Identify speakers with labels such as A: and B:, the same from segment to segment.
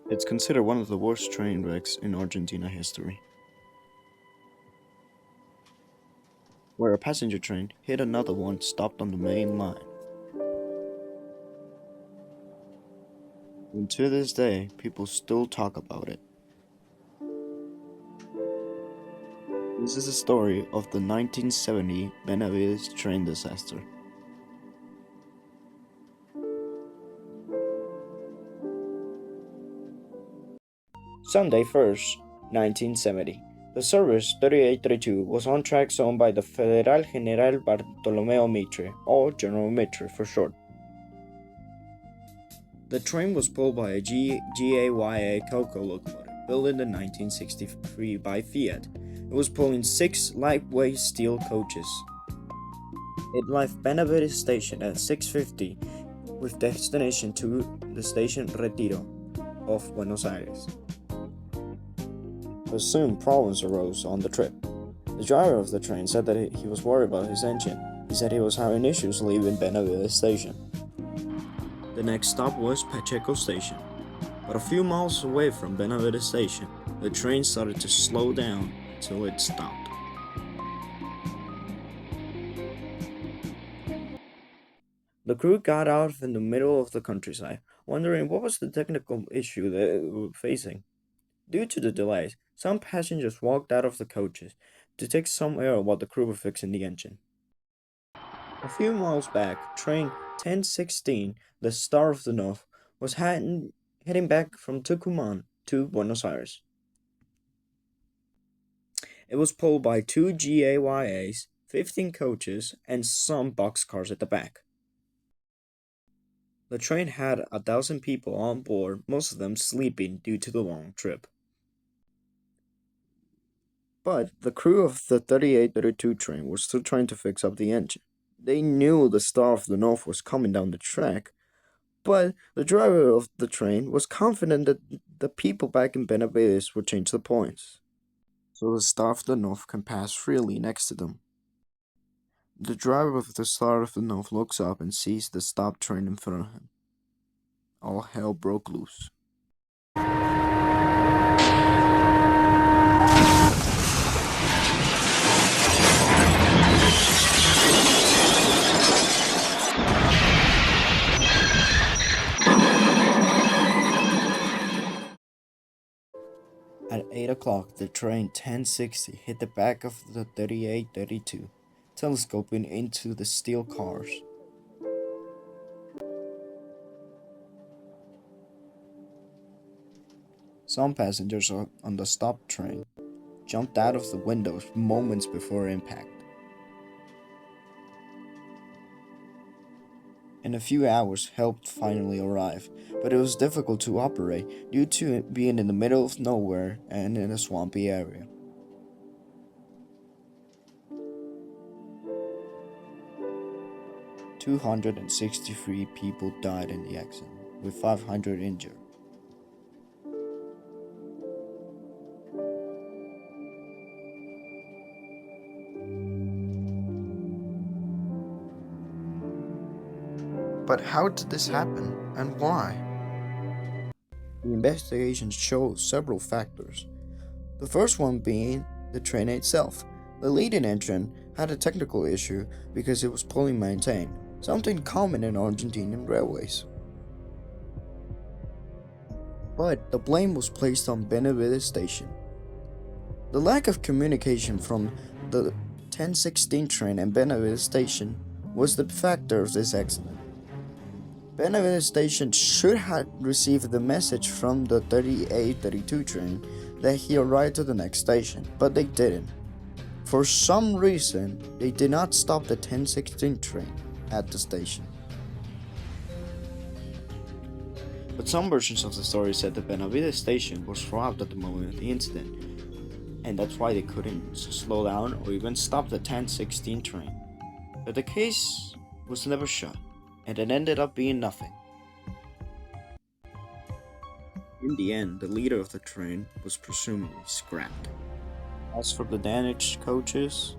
A: It's considered one of the worst train wrecks in Argentina history, where a passenger train hit another one stopped on the main line. And to this day, people still talk about it. This is the story of the 1970 Benavidez train disaster.
B: Sunday 1st, 1970. The service 3832 was on tracks owned by the Federal General Bartolomeo Mitre, or General Mitre for short. The train was pulled by a GAYA Coco locomotive built in the 1963 by Fiat. It was pulling 6 lightweight steel coaches. It left Benavidez Station at 6:50 with destination to the station Retiro of Buenos Aires. But soon problems arose on the trip. The driver of the train said that he was worried about his engine. He said he was having issues leaving Benavidez Station. The next stop was Pacheco Station, but a few miles away from Benavidez Station, the train started to slow down until it stopped. The crew got out in the middle of the countryside, wondering what was the technical issue they were facing. Due to the delays, some passengers walked out of the coaches to take some air while the crew were fixing the engine. A few miles back, train 1016, the Star of the North, was heading back from Tucumán to Buenos Aires. It was pulled by 2 GAYAs, 15 coaches, and some boxcars at the back. The train had 1,000 people on board, most of them sleeping due to the long trip. But the crew of the 3832 train were still trying to fix up the engine. They knew the Star of the North was coming down the track, but the driver of the train was confident that the people back in Benavidez would change the points, so the Star of the North can pass freely next to them. The driver of the Star of the North looks up and sees the stopped train in front of him. All hell broke loose. At 8 o'clock, the train 1060 hit the back of the 3832, telescoping into the steel cars. Some passengers on the stopped train jumped out of the windows moments before impact. In a few hours, help finally arrived, but it was difficult to operate due to it being in the middle of nowhere and in a swampy area. "263 people died in the accident, with 500 injured.
A: But how did this happen, and why?
B: The investigation showed several factors. The first one being the train itself. The leading engine had a technical issue because it was poorly maintained, something common in Argentinian railways. But the blame was placed on Benavidez Station. The lack of communication from the 1016 train and Benavidez Station was the factor of this accident. Benavidez Station should have received the message from the 3832 train that he arrived to the next station, but they didn't. For some reason, they did not stop the 1016 train at the station. But some versions of the story said that Benavidez Station was robbed at the moment of the incident, and that's why they couldn't slow down or even stop the 1016 train. But the case was never shut, and it ended up being nothing. In the end, the leader of the train was presumably scrapped. As for the damaged coaches,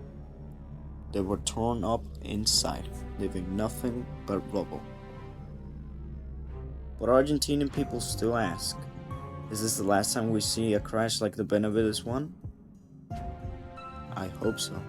B: they were torn up inside, leaving nothing but rubble. But Argentinian people still ask, Is this the last time we see a crash like the Benavidez one? I hope so.